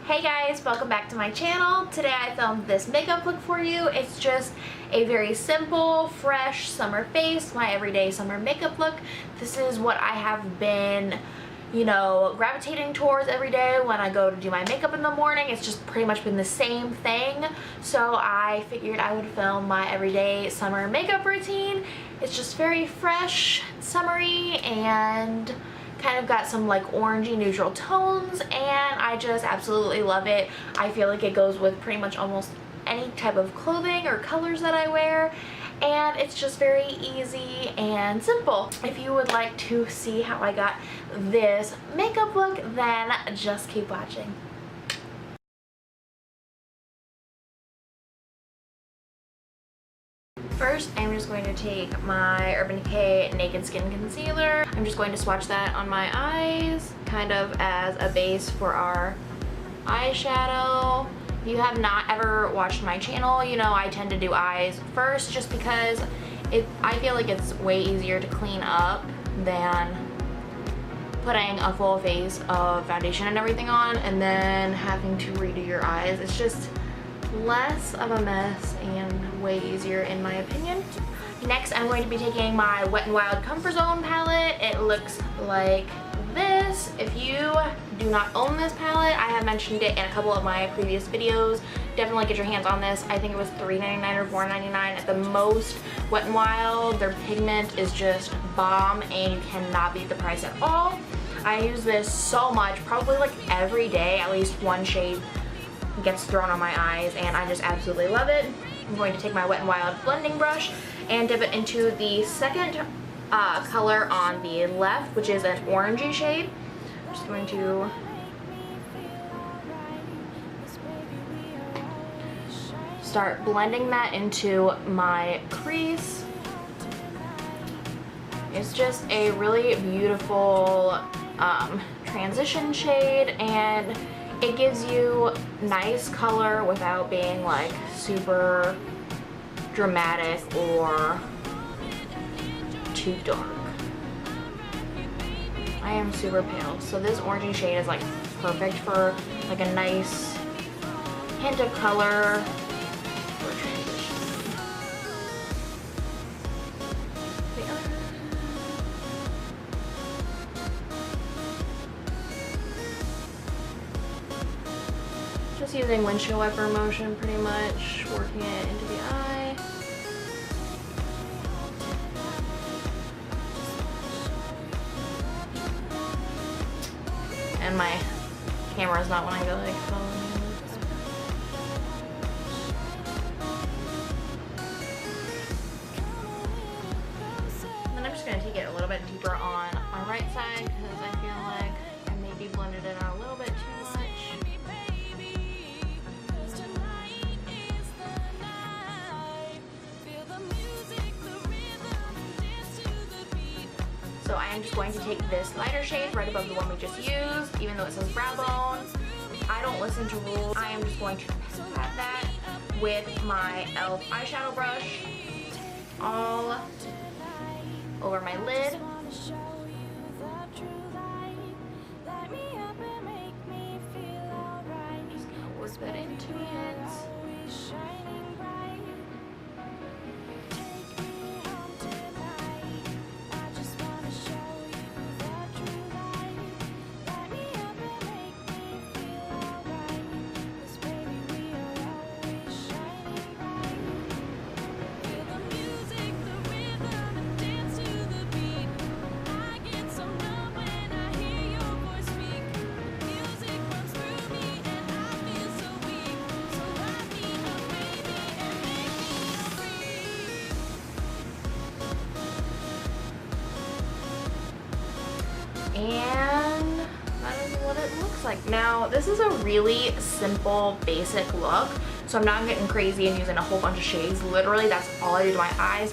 Hey guys, welcome back to my channel. Today I filmed this makeup look for you. It's just a very simple, fresh summer face, my everyday summer makeup look. This is what I have been, gravitating towards every day when I go to do my makeup in the morning. It's just pretty much been the same thing. So I figured I would film my everyday summer makeup routine. It's just very fresh, summery, and kind of got some like orangey neutral tones, and I just absolutely love it. I feel like it goes with pretty much almost any type of clothing or colors that I wear, and it's just very easy and simple. If you would like to see how I got this makeup look, then just keep watching. First, I'm just going to take my Urban Decay Naked Skin Concealer. I'm just going to swatch that on my eyes, kind of as a base for our eyeshadow. If you have not ever watched my channel, you know I tend to do eyes first just because I feel like it's way easier to clean up than putting a full face of foundation and everything on and then having to redo your eyes. It's just less of a mess and way easier in my opinion. Next, I'm going to be taking my Wet n Wild Comfort Zone palette. It looks like this. If you do not own this palette, I have mentioned it in a couple of my previous videos. Definitely get your hands on this. I think it was $3.99 or $4.99 at the most. Wet n Wild, their pigment is just bomb and you cannot beat the price at all. I use this so much, probably like every day, at least one shade gets thrown on my eyes, and I just absolutely love it. I'm going to take my Wet n Wild blending brush and dip it into the second color on the left, which is an orangey shade. I'm just going to start blending that into my crease. It's just a really beautiful transition shade, and it gives you nice color without being like super dramatic or too dark. I am super pale, so this orangey shade is like perfect for like a nice hint of color for a transition. Just using windshield wiper motion pretty much, working it into the eye. And my camera's not when I go like following you. And then I'm just going to take it a little bit deeper on my right side because I feel like I maybe blended it out a little bit too much. So I am just going to take this lighter shade right above the one we just used, even though it says brow bone. I don't listen to rules. I am just going to pat that with my e.l.f. eyeshadow brush all over my lid. Just gonna work that into it. And that is what it looks like. Now, this is a really simple, basic look, so I'm not getting crazy and using a whole bunch of shades. Literally, that's all I do to my eyes.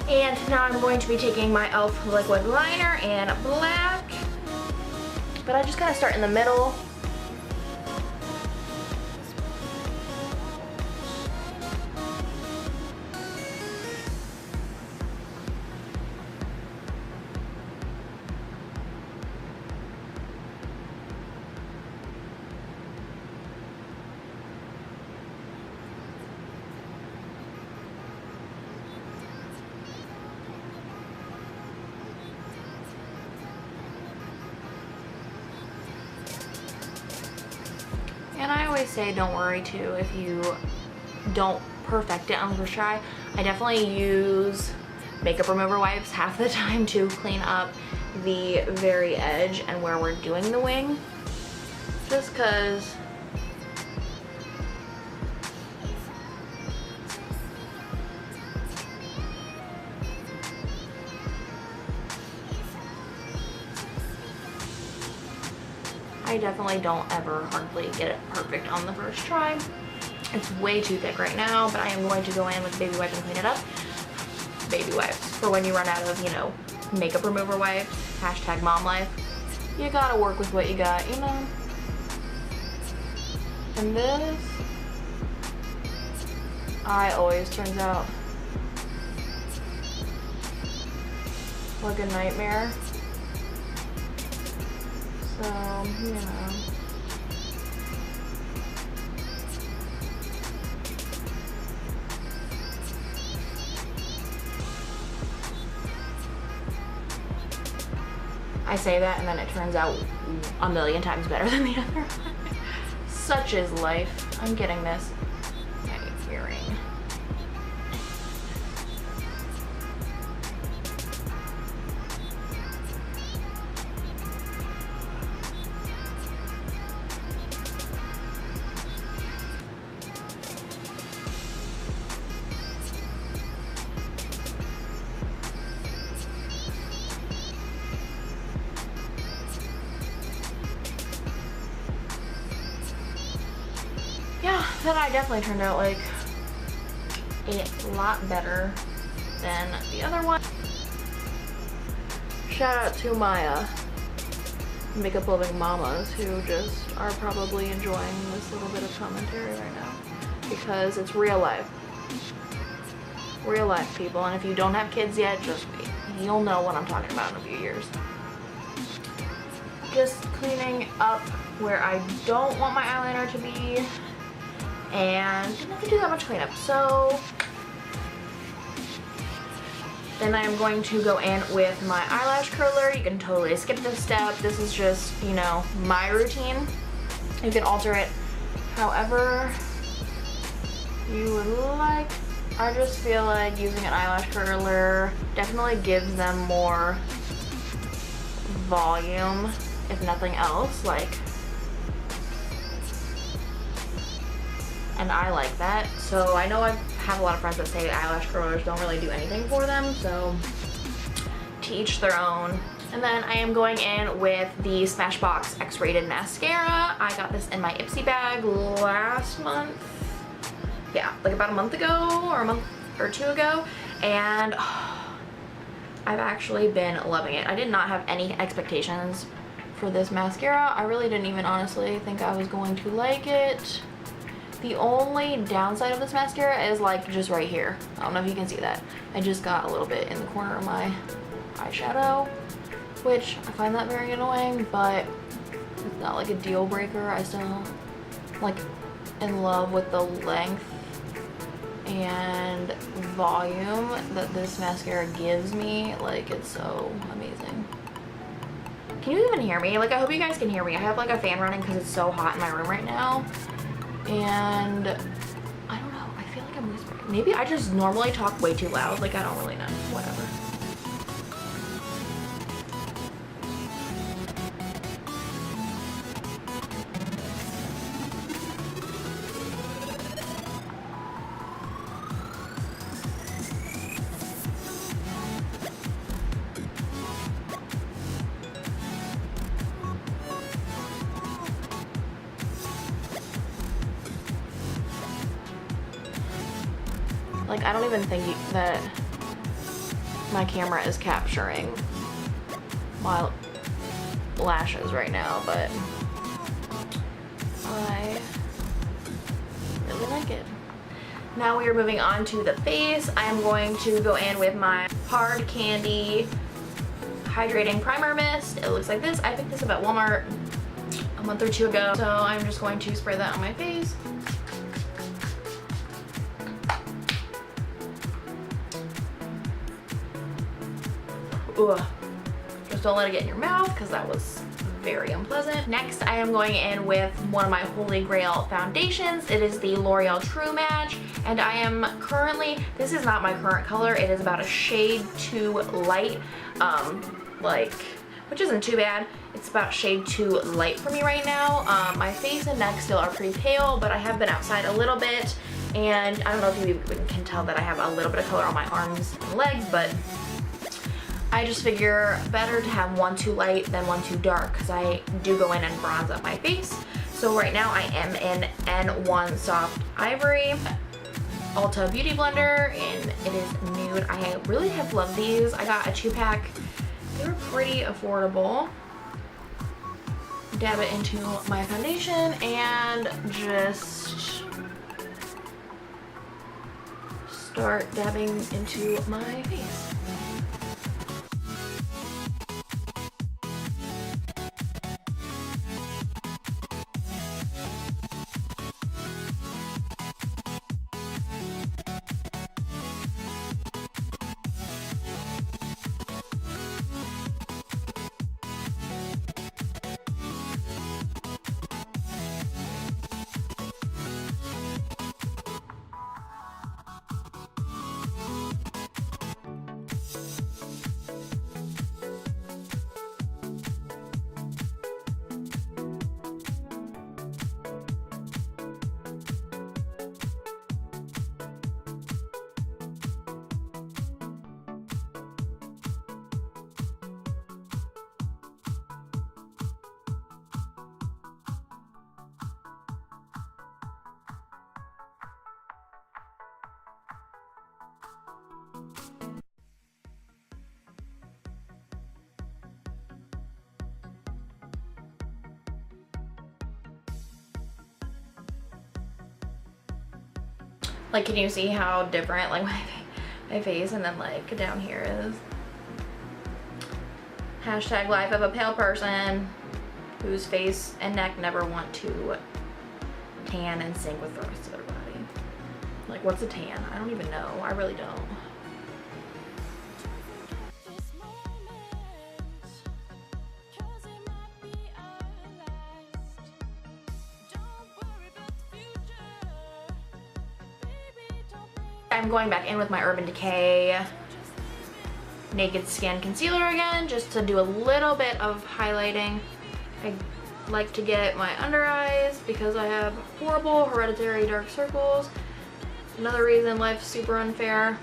And now I'm going to be taking my e.l.f. liquid liner in black, but I just kind of start in the middle. always say don't worry too if you don't perfect it on the first try. I definitely use makeup remover wipes half the time to clean up the very edge and where we're doing the wing, just because I definitely don't ever hardly get it perfect on the first try. It's way too thick right now, but I am going to go in with baby wipe and clean it up. Baby wipes, for when you run out of, you know, makeup remover wipes, hashtag mom life. You gotta work with what you got, you know? And this, eye always turns out like a nightmare. So, you know. I say that and then it turns out a million times better than the other one. Such is life. I'm getting this. My earring. Yeah, that eye definitely turned out like a lot better than the other one. Shout out to my makeup loving mamas who just are probably enjoying this little bit of commentary right now, because it's real life. Real life, people, and if you don't have kids yet, just wait. You'll know what I'm talking about in a few years. Just cleaning up where I don't want my eyeliner to be, and didn't have to do that much cleanup. So then I'm going to go in with my eyelash curler. You can totally skip this step. This is just, you know, my routine. You can alter it however you would like. I just feel like using an eyelash curler definitely gives them more volume, if nothing else. Like, and I like that. So I know I have a lot of friends that say eyelash curlers don't really do anything for them, so to each their own. And then I am going in with the Smashbox X-Rated Mascara. I got this in my IPSY bag last month. Yeah, like about a month ago or a month or two ago. And I've actually been loving it. I did not have any expectations for this mascara. I really didn't even honestly think I was going to like it. The only downside of this mascara is like just right here. I don't know if you can see that. I just got a little bit in the corner of my eyeshadow, which I find that very annoying, but it's not like a deal breaker. I still like in love with the length and volume that this mascara gives me. Like, it's so amazing. Can you even hear me? Like, I hope you guys can hear me. I have like a fan running because it's so hot in my room right now. And I don't know, I feel like I'm whispering. Maybe I just normally talk way too loud. Like, I don't really know. Whatever. Like, I don't even think that my camera is capturing my lashes right now, but I really like it. Now we are moving on to the face. I am going to go in with my Hard Candy Hydrating Primer Mist. It looks like this. I picked this up at Walmart a month or two ago, so I'm just going to spray that on my face. Ugh. Just don't let it get in your mouth because that was very unpleasant. Next, I am going in with one of my holy grail foundations. It is the L'Oreal True Match, and I am currently, this is not my current color, it is about a shade too light, which isn't too bad. It's about shade too light for me right now. My face and neck still are pretty pale, but I have been outside a little bit, and I don't know if you even can tell that I have a little bit of color on my arms and legs, but I just figure better to have one too light than one too dark, because I do go in and bronze up my face. So right now I am in N1 Soft Ivory Ulta Beauty Blender, and it is nude. I really have loved these. I got a 2-pack. They were pretty affordable. Dab it into my foundation and just start dabbing into my face. Like, can you see how different like my face and then like down here is? Hashtag life of a pale person whose face and neck never want to tan and sync with the rest of their body. Like, what's a tan? I don't even know. I really don't. I'm going back in with my Urban Decay Naked Skin Concealer again, just to do a little bit of highlighting. I like to get my under eyes because I have horrible hereditary dark circles. Another reason life's super unfair.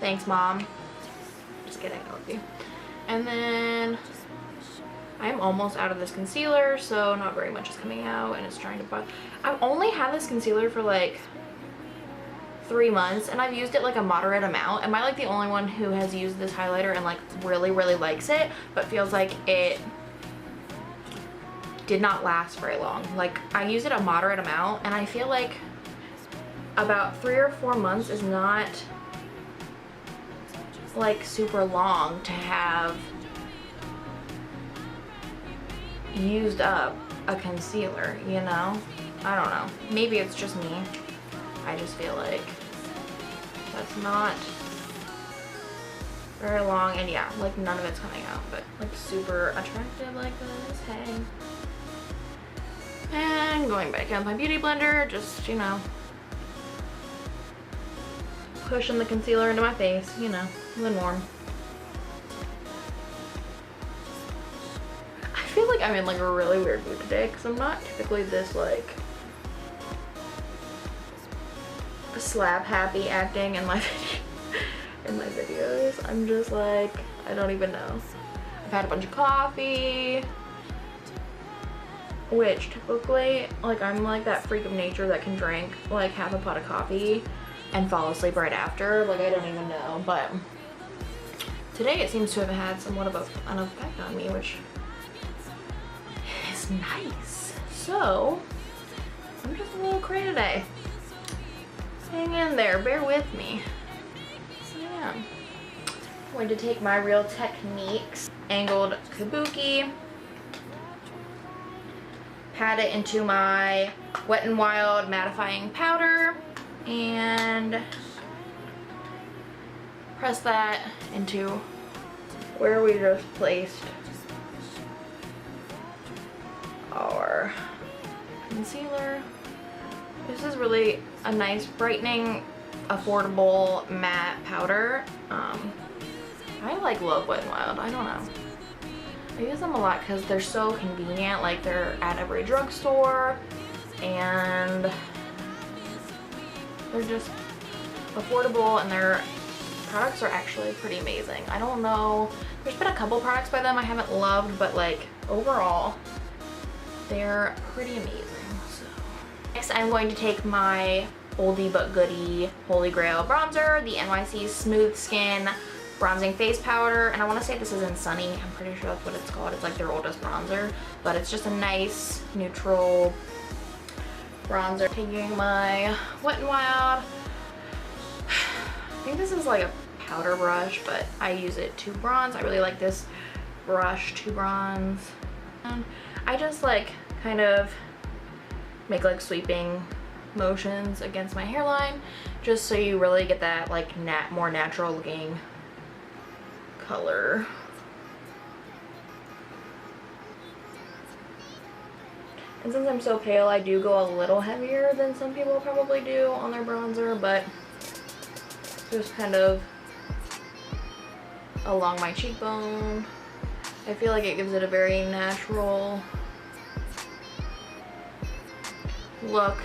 Thanks, Mom. Just kidding, I love you. And then I'm almost out of this concealer, so not very much is coming out, and it's trying to bug. I've only had this concealer for like 3 months, and I've used it like a moderate amount. Am I like the only one who has used this highlighter and like really likes it, but feels like it did not last very long? Like, I used it a moderate amount, and I feel like about 3 or 4 months is not like super long to have used up a concealer, you know? I don't know. Maybe it's just me. I just feel like that's not very long, and yeah, like none of it's coming out, but like super attractive like this. Hey. And going back in with my beauty blender, just, you know, pushing the concealer into my face, you know, the norm. I feel like I'm in like a really weird mood today because I'm not typically this like slap happy acting in my videos. I'm just like, I don't even know. I've had a bunch of coffee, which typically, like, I'm like that freak of nature that can drink like half a pot of coffee and fall asleep right after. Like, I don't even know, but today it seems to have had somewhat of an effect on me, which is nice. So I'm just a little cray today. Hang in there, bear with me. So yeah, I'm going to take my Real Techniques angled kabuki, pat it into my Wet n Wild mattifying powder, and press that into where we just placed our concealer. This is really a nice brightening, affordable matte powder. I like love Wet n Wild. I don't know. I use them a lot because they're so convenient. Like, they're at every drugstore and they're just affordable, and their products are actually pretty amazing. I don't know, there's been a couple products by them I haven't loved, but like overall they're pretty amazing. So next I'm going to take my oldie but goodie Holy Grail bronzer, the NYC Smooth Skin Bronzing Face Powder, and I want to say this is in Sunny. I'm pretty sure that's what it's called. It's like their oldest bronzer, but it's just a nice neutral bronzer. Taking my Wet n Wild, I think this is like a powder brush, but I use it to bronze. I really like this brush to bronze. I just like kind of make like sweeping motions against my hairline, just so you really get that like more natural looking color. And since I'm so pale, I do go a little heavier than some people probably do on their bronzer, but just kind of along my cheekbone. I feel like it gives it a very natural look.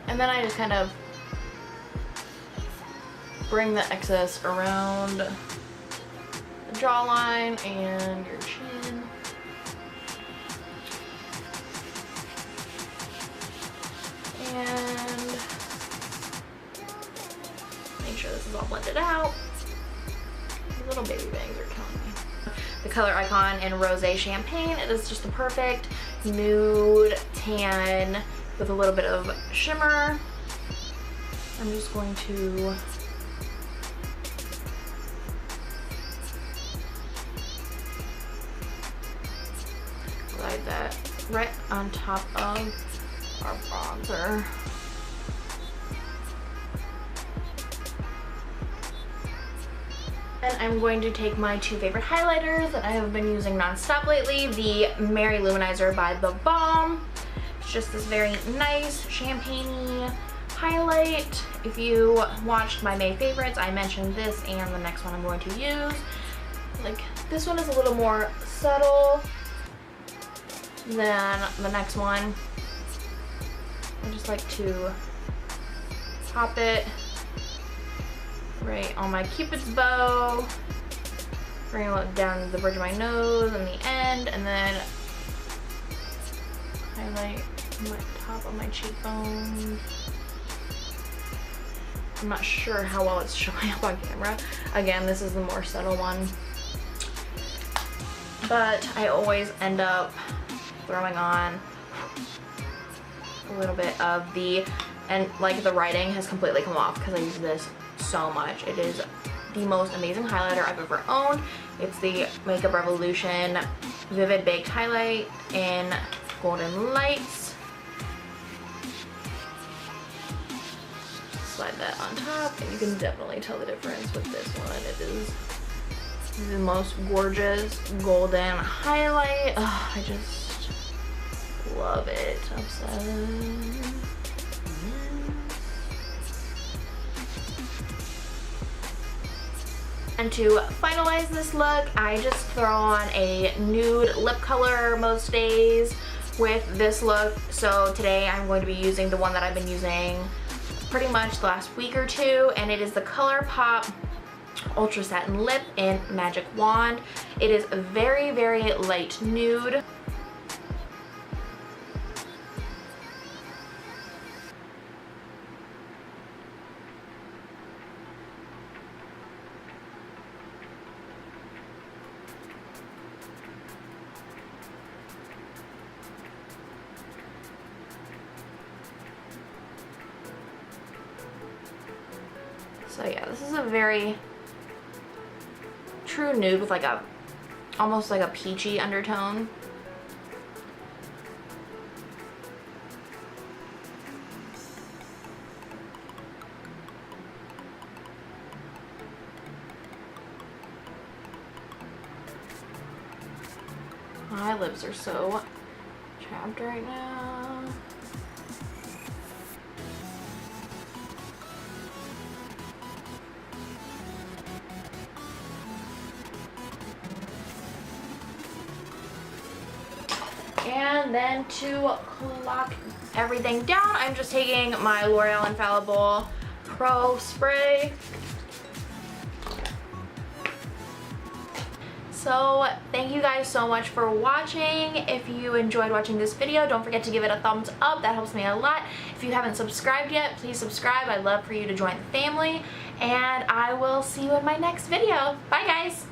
And then I just kind of bring the excess around the jawline and your chin. And make sure this is all blended out. The little baby bangs are killing me. The Color Icon in Rosé Champagne. It is just the perfect nude tan with a little bit of shimmer. I'm just going to slide that right on top of our bronzer. And I'm going to take my two favorite highlighters that I have been using non-stop lately, the Mary Loumanizer by the Balm. It's just this very nice champagne-y highlight. If you watched my May favorites, I mentioned this and the next one I'm going to use. Like, this one is a little more subtle than the next one. I just like to pop it right on my Cupid's bow, bring it down the bridge of my nose and the end, and then highlight my top of my cheekbone. I'm not sure how well it's showing up on camera. Again, this is the more subtle one, but I always end up throwing on a little bit of the, and like the writing has completely come off because I use this so much. It is the most amazing highlighter I've ever owned. It's the Makeup Revolution Vivid Baked Highlight in Golden Lights. Slide that on top, and you can definitely tell the difference with this one. It is the most gorgeous golden highlight. Oh, I just love it. Obsessed. And to finalize this look, I just throw on a nude lip color most days with this look. So today I'm going to be using the one that I've been using pretty much the last week or two, and it is the Colourpop Ultra Satin Lip in Magic Wand. It is a very, very light nude. So yeah, this is a very true nude with like a, almost like a peachy undertone. My lips are so chapped right now. And then to clock everything down, I'm just taking my L'Oreal Infallible Pro Spray. So thank you guys so much for watching. If you enjoyed watching this video, don't forget to give it a thumbs up. That helps me a lot. If you haven't subscribed yet, please subscribe. I'd love for you to join the family. And I will see you in my next video. Bye guys!